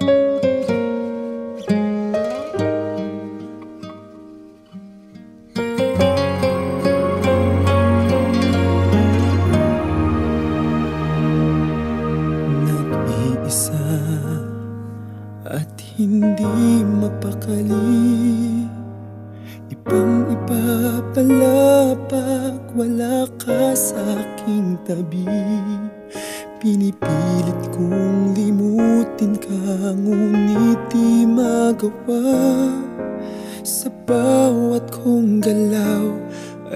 Nag-iisa at hindi mapakali, ibang-iba pala pag wala ka sa aking tabi. Pinipilit kong limutin ka, ngunit di magawa. Sa bawat kong galaw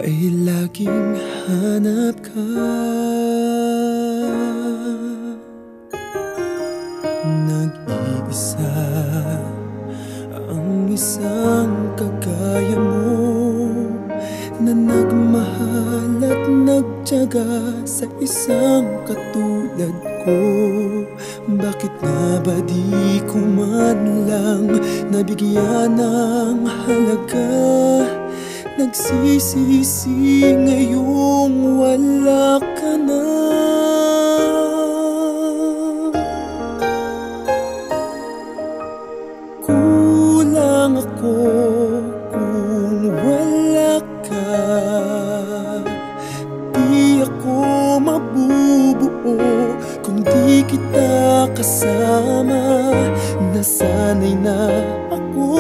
ay laging hanap ka. Nag-iisa ang isang kagaya mo, na nagmahal at nagtiyaga sa isang katulad ko. Bakit nga ba di ko man lang nabigyan ng halaga? Nagsisisi ngayong wala ka na. Kulang ako kung wala ka. Di ako mabubuo kung di kita kasama. Nasanay na ako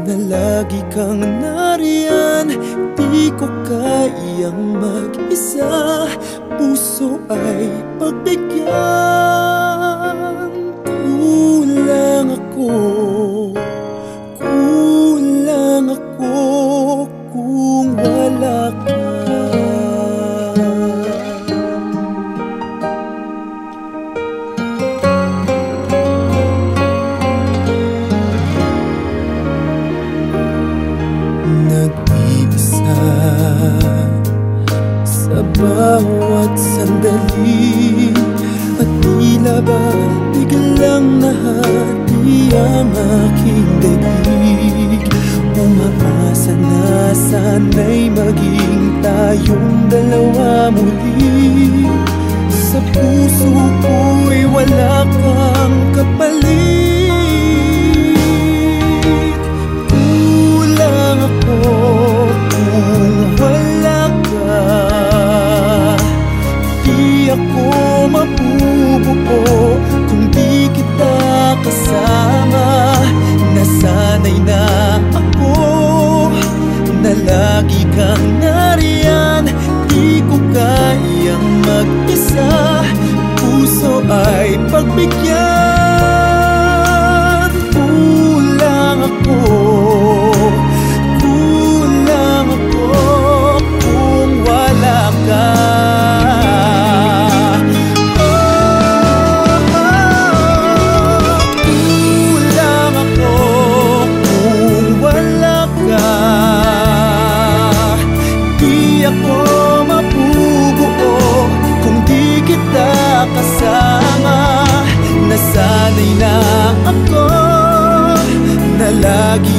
na lagi kang nariyan. Di ko kayang mag-isa, puso ay pagbigyan. Kulang ako kung wala ka. Nag-iisa sa bawat sandali, at tila ba biglang nahati ang aking daig. Umaasa na sana'y maging tayong dalawa muli. Sa puso ko'y wala kang kapalit. Kulang ako kung wala ka. Di ako mabubuo kung di kita kasama. Nasanay na ako na lagi kang nariyan. Di ko kayang mag-isa, puso ay pagbigyan. Kulang ako kung wala ka. Nasanay na ako na lagi